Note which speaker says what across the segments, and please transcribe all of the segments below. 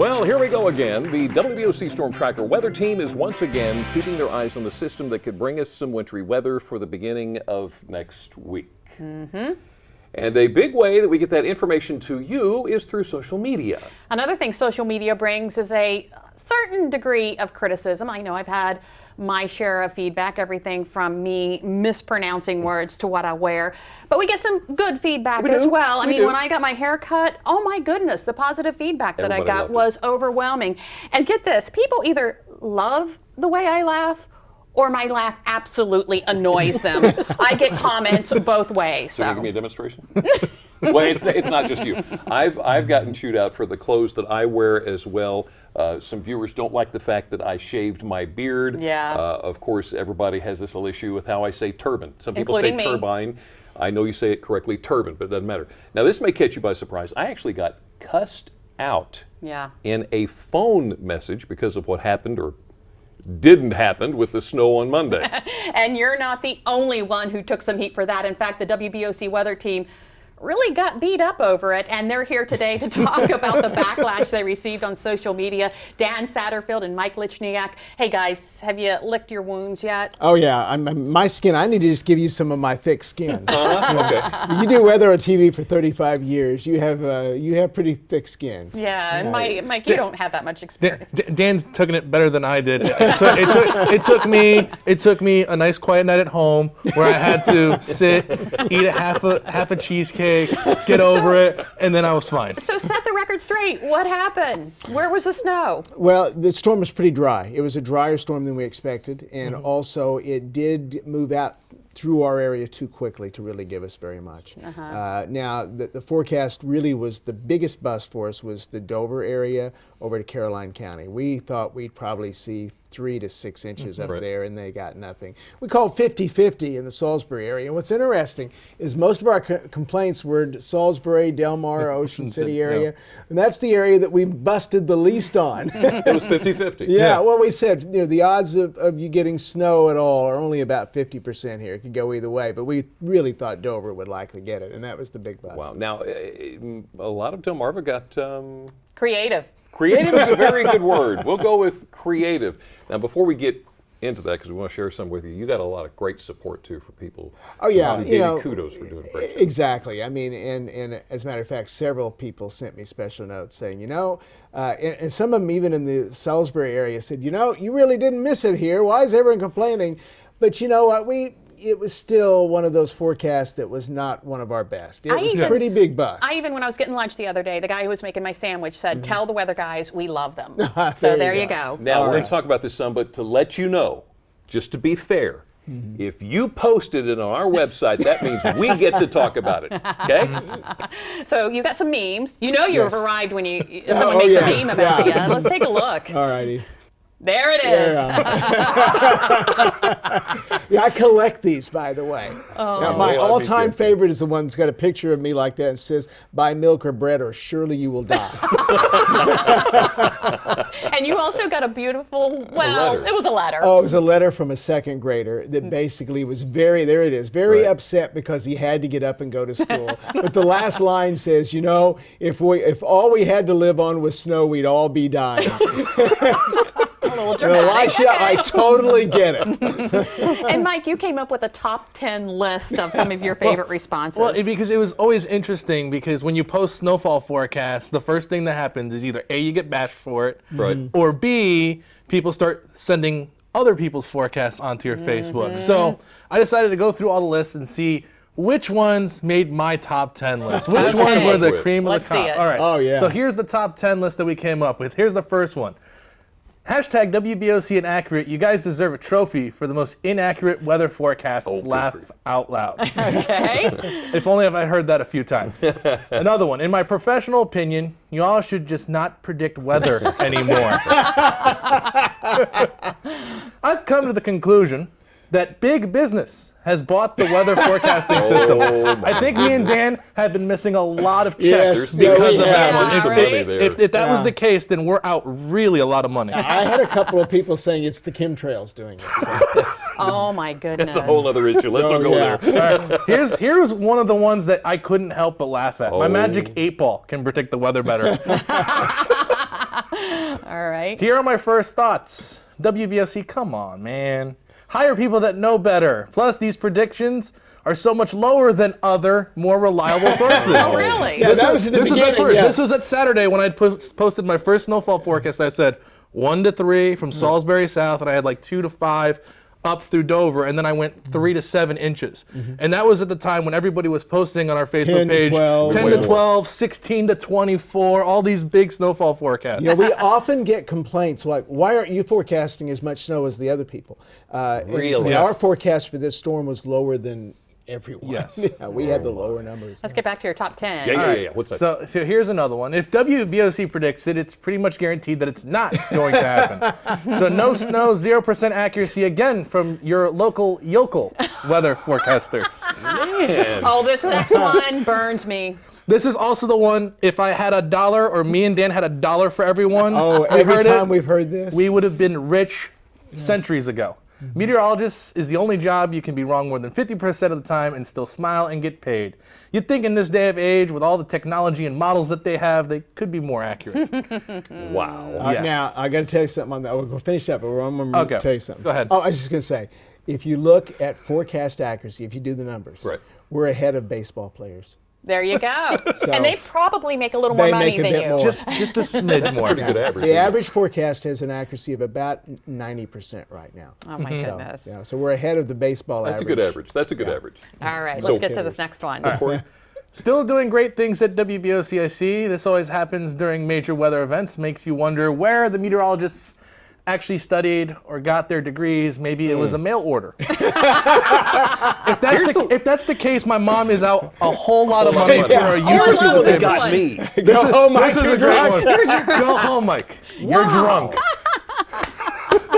Speaker 1: Well, here we go again. The WBOC Storm Tracker weather team is once again keeping their eyes on the system that could bring us some wintry weather for the beginning of next week. And a big way that we get that information to you is through social media.
Speaker 2: Another thing social media brings is a certain degree of criticism. I know I've had my share of feedback, everything from me mispronouncing words to what I wear. But we get some good feedback as well. I mean, when I got my hair cut, oh my goodness, the positive feedback that I got was overwhelming. And get this, people either love the way I laugh or my laugh absolutely annoys them. I get comments both ways.
Speaker 1: So you give me a demonstration? Well, it's not just you. I've gotten chewed out for the clothes that I wear as well. Some viewers don't like the fact that I shaved my beard.
Speaker 2: Yeah.
Speaker 1: Of course, everybody has this little issue with how I say turban. Some people
Speaker 2: Including
Speaker 1: say
Speaker 2: me.
Speaker 1: turbine. I know you say it correctly, turban, but it doesn't matter. Now, this may catch you by surprise. I actually got cussed out in a phone message because of what happened or didn't happen with the snow on Monday.
Speaker 2: And you're not the only one who took some heat for that. In fact, the WBOC weather team really got beat up over it, and they're here today to talk about the backlash they received on social media. Dan Satterfield and Mike Lichniak. Hey guys, have you licked your wounds yet?
Speaker 3: Oh yeah, my skin, I need to just give you some of my thick skin.
Speaker 1: Okay.
Speaker 3: You do weather on TV for 35 years, you have pretty thick skin.
Speaker 2: Yeah, and Mike, you don't have that much experience.
Speaker 4: Dan's taking it better than I did. It took me a nice quiet night at home where I had to sit, eat half a cheesecake, get over it, and then I was fine.
Speaker 2: So set the record straight. What happened? Where was the snow?
Speaker 3: Well, the storm was pretty dry. It was a drier storm than we expected, and also it did move out through our area too quickly to really give us very much. Now, the forecast really was the biggest bust for us was the Dover area over to Caroline County. We thought we'd probably see 3 to 6 inches up there, and they got nothing. We called 50-50 in the Salisbury area. And what's interesting is most of our complaints were Salisbury, Delmar, Ocean City area, and that's the area that we busted the least on.
Speaker 1: It was 50-50.
Speaker 3: Yeah, well, we said, you know, the odds of you getting snow at all are only about 50% here. It could go either way, but we really thought Dover would likely get it, and that was the big bust.
Speaker 1: Wow. Now, a lot of Delmarva got
Speaker 2: Creative.
Speaker 1: creative is a very good word. We'll go with creative. Now, before we get into that, because we want to share some with you, you got a lot of great support too for people.
Speaker 3: Oh yeah,
Speaker 1: who gave you kudos for doing a great job.
Speaker 3: Exactly. I mean, and as a matter of fact, several people sent me special notes saying, you know, and some of them even in the Salisbury area said, you know, you really didn't miss it here. Why is everyone complaining? But you know what, it was still one of those forecasts that was not one of our best. It was a pretty big bust.
Speaker 2: When I was getting lunch the other day, the guy who was making my sandwich said, tell the weather guys we love them. So there you go.
Speaker 1: Now, we're going to talk about this some, but to let you know, just to be fair, if you posted it on our website, that means we get to talk about it, okay?
Speaker 2: So you got some memes. You know you've arrived when someone makes a meme about you. Let's take a look.
Speaker 3: All righty.
Speaker 2: There it is.
Speaker 3: Yeah, I collect these, by the way. Now, my all-time favorite is the one that's got a picture of me like that and says, buy milk or bread or surely you will die.
Speaker 2: And you also got a beautiful, it was a letter.
Speaker 3: Oh, it was a letter from a second grader that basically was very upset because he had to get up and go to school. But the last line says, you know, if all we had to live on was snow, we'd all be dying.
Speaker 2: A little dramatic.
Speaker 3: Elisha, I totally get it.
Speaker 2: And Mike, you came up with a top 10 list of some of your favorite responses.
Speaker 4: Well, because it was always interesting because when you post snowfall forecasts, the first thing that happens is either A, you get bashed for it, or B, people start sending other people's forecasts onto your Facebook. So I decided to go through all the lists and see which ones made my top 10 list. Which ones were the cream of the crop. All right.
Speaker 3: Oh, yeah.
Speaker 4: So here's the top 10 list that we came up with. Here's the first one. Hashtag WBOC inaccurate. You guys deserve a trophy for the most inaccurate weather forecasts. Laugh out loud.
Speaker 2: Okay.
Speaker 4: If only have I heard that a few times. Another one. In my professional opinion, you all should just not predict weather anymore. I've come to the conclusion that big business has bought the weather forecasting system. I think me and Dan have been missing a lot of checks because of that one. If that was the case, then we're out really a lot of money.
Speaker 3: I had a couple of people saying it's the chemtrails doing it. So.
Speaker 2: Oh my goodness.
Speaker 1: That's a whole other issue. Let's not go there.
Speaker 4: All right. Here's one of the ones that I couldn't help but laugh at. My magic 8 ball can predict the weather better.
Speaker 2: All right.
Speaker 4: Here are my first thoughts. WBOC, come on, man. Hire people that know better. Plus, these predictions are so much lower than other, more reliable sources.
Speaker 2: Oh, really?
Speaker 3: Yeah, that was at the
Speaker 4: This was at
Speaker 3: beginning,
Speaker 4: first.
Speaker 3: yeah.
Speaker 4: This was at Saturday when I posted my first snowfall forecast. I said 1 to 3 from Salisbury South, and I had like 2 to 5 up through Dover, and then I went 3 to 7 inches. And that was at the time when everybody was posting on our Facebook
Speaker 3: 10 to
Speaker 4: page
Speaker 3: 12.
Speaker 4: 10 to 12, 16 to 24, all these big snowfall forecasts.
Speaker 3: You know, we often get complaints like, why aren't you forecasting as much snow as the other people?
Speaker 1: Really?
Speaker 3: And our forecast for this storm was lower than everyone.
Speaker 4: Yes.
Speaker 3: Yeah, we had the lower numbers.
Speaker 2: Let's get back to your top 10.
Speaker 1: Yeah. What's that?
Speaker 4: So here's another one. If WBOC predicts it, it's pretty much guaranteed that it's not going to happen. So no snow, 0% accuracy again from your local yokel weather forecasters.
Speaker 1: Man.
Speaker 2: Oh, this next one burns me.
Speaker 4: This is also the one, if I had $1 or me and Dan had $1 for everyone,
Speaker 3: Oh,
Speaker 4: we
Speaker 3: every
Speaker 4: heard
Speaker 3: time
Speaker 4: it,
Speaker 3: we've heard this?
Speaker 4: we would have been rich centuries ago. Meteorologist is the only job you can be wrong more than 50% of the time and still smile and get paid. You'd think in this day of age, with all the technology and models that they have, they could be more accurate.
Speaker 1: Wow.
Speaker 4: Yeah.
Speaker 3: Now, I got to tell you something on that. We'll finish that, but I'm going
Speaker 4: Okay.
Speaker 3: to tell you something.
Speaker 4: Go ahead.
Speaker 3: Oh, I was just going to say, if you look at forecast accuracy, if you do the numbers,
Speaker 1: Right.
Speaker 3: we're ahead of baseball players.
Speaker 2: There you go.
Speaker 3: So-
Speaker 2: And they probably make a little more
Speaker 3: They
Speaker 2: money
Speaker 3: make a
Speaker 2: than
Speaker 3: bit
Speaker 2: you.
Speaker 3: more.
Speaker 4: just a smidge more.
Speaker 1: Pretty good average.
Speaker 3: The
Speaker 1: isn't it?
Speaker 3: average forecast has an accuracy of about 90% right now.
Speaker 2: Oh, my
Speaker 3: So,
Speaker 2: goodness.
Speaker 3: yeah, so we're ahead of the baseball
Speaker 1: That's a
Speaker 3: average.
Speaker 1: good average. That's a good average.
Speaker 2: All right,
Speaker 1: So-
Speaker 2: let's get to this next one.
Speaker 1: Corey?
Speaker 4: Still doing great things at WBOC, I see. This always happens during major weather events. Makes you wonder where the meteorologists actually studied or got their degrees. Maybe it was a mail order. If that's the case, my mom is out a whole lot of money for a
Speaker 1: Here's
Speaker 4: usage
Speaker 1: the
Speaker 4: of
Speaker 1: one
Speaker 4: the
Speaker 1: that
Speaker 4: paper.
Speaker 1: got me.
Speaker 3: Go home, Mike,
Speaker 4: This is
Speaker 3: you're
Speaker 4: a great
Speaker 3: drunk.
Speaker 4: one. Go home, Mike. You're drunk.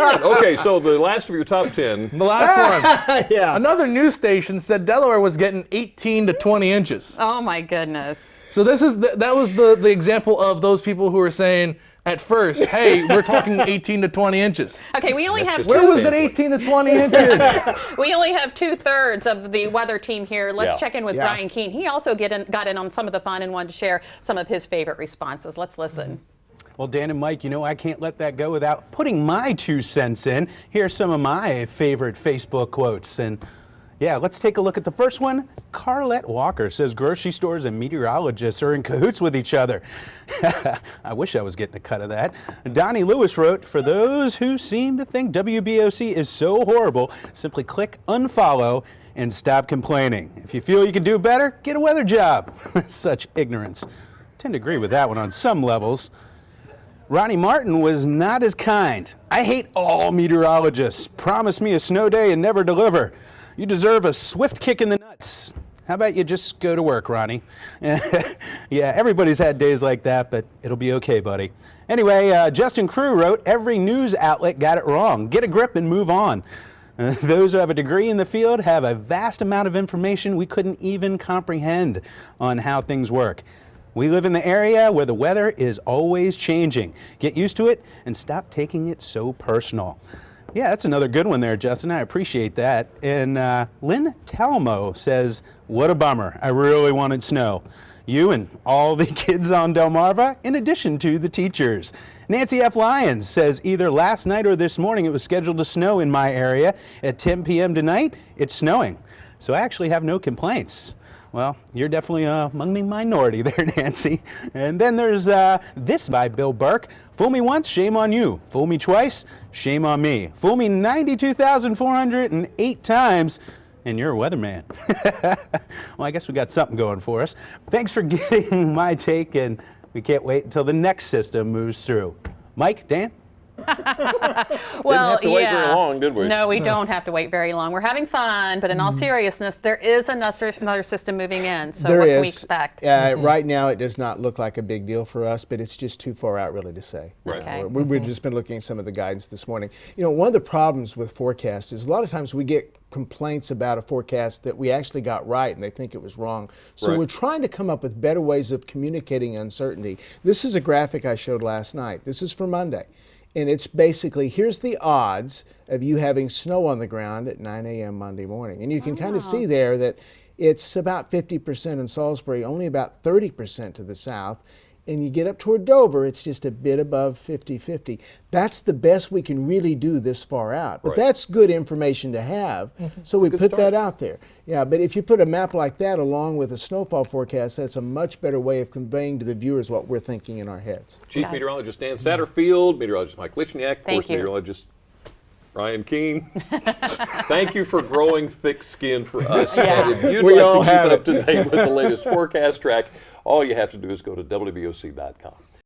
Speaker 1: Okay, so the last of your top 10.
Speaker 4: The last one.
Speaker 3: Yeah.
Speaker 4: Another news station said Delaware was getting 18 to 20 inches.
Speaker 2: Oh, my goodness.
Speaker 4: So this is that was the example of those people who were saying at first, hey, we're talking 18 to 20 inches.
Speaker 2: Okay, we only have
Speaker 1: just
Speaker 4: Where
Speaker 1: Just
Speaker 4: was that
Speaker 1: standpoint.
Speaker 4: 18 to 20 inches?
Speaker 2: we only have 2/3 of the weather team here. Let's
Speaker 1: Yeah.
Speaker 2: check in with
Speaker 3: Yeah.
Speaker 2: Brian Keene. He also got in on some of the fun and wanted to share some of his favorite responses. Let's listen.
Speaker 5: Well, Dan and Mike, you know I can't let that go without putting my 2 cents in. Here's some of my favorite Facebook quotes. And yeah, let's take a look at the first one. Carlette Walker says grocery stores and meteorologists are in cahoots with each other. I wish I was getting a cut of that. Donnie Lewis wrote, for those who seem to think WBOC is so horrible, simply click unfollow and stop complaining. If you feel you can do better, get a weather job. Such ignorance. Tend to agree with that one on some levels. Ronnie Martin was not as kind. I hate all meteorologists. Promise me a snow day and never deliver. You deserve a swift kick in the nuts. How about you just go to work, Ronnie? Yeah, everybody's had days like that, but it'll be okay, buddy. Anyway, Justin Crew wrote, every news outlet got it wrong. Get a grip and move on. Those who have a degree in the field have a vast amount of information we couldn't even comprehend on how things work. We live in the area where the weather is always changing. Get used to it and stop taking it so personal. Yeah, that's another good one there, Justin. I appreciate that. And Lynn Talmo says, what a bummer. I really wanted snow. You and all the kids on Delmarva, in addition to the teachers. Nancy F. Lyons says either last night or this morning it was scheduled to snow in my area. At 10 p.m. tonight, it's snowing. So I actually have no complaints. Well, you're definitely among the minority there, Nancy. And then there's this by Bill Burke. Fool me once, shame on you. Fool me twice, shame on me. Fool me 92,408 times, and you're a weatherman. Well, I guess we got something going for us. Thanks for getting my take, and we can't wait until the next system moves through. Mike, Dan?
Speaker 2: Well,
Speaker 1: have to wait very long, did we?
Speaker 2: No, we don't have to wait very long. We're having fun, but in all seriousness, there is another system moving in. So
Speaker 3: There
Speaker 2: what
Speaker 3: is.
Speaker 2: can we expect?
Speaker 3: Right now, it does not look like a big deal for us, but it's just too far out really to say.
Speaker 1: Right.
Speaker 2: Okay.
Speaker 3: We've just been looking at some of the guidance this morning. You know, one of the problems with forecasts is a lot of times we get complaints about a forecast that we actually got right and they think it was wrong. So
Speaker 1: Right.
Speaker 3: we're trying to come up with better ways of communicating uncertainty. This is a graphic I showed last night. This is for Monday. And it's basically, here's the odds of you having snow on the ground at 9 a.m. Monday morning. And you can kind of see there that it's about 50% in Salisbury, only about 30% to the south. and you get up toward Dover, it's just a bit above 50-50. That's the best we can really do this far out. But
Speaker 1: Right.
Speaker 3: that's good information to have, so we
Speaker 1: good
Speaker 3: put
Speaker 1: start.
Speaker 3: that out there. Yeah, but if you put a map like that along with a snowfall forecast, that's a much better way of conveying to the viewers what we're thinking in our heads.
Speaker 1: Chief
Speaker 2: Okay.
Speaker 1: Meteorologist Dan Satterfield, Meteorologist Mike Lichniak, of
Speaker 2: Thank
Speaker 1: course,
Speaker 2: you.
Speaker 1: Meteorologist Ryan Keene. Thank you for growing thick skin for us.
Speaker 2: Yeah.
Speaker 1: And if you'd
Speaker 3: We
Speaker 1: like
Speaker 3: all
Speaker 1: to keep
Speaker 3: have
Speaker 1: up
Speaker 3: it.
Speaker 1: to date with the latest forecast track, all you have to do is go to WBOC.com.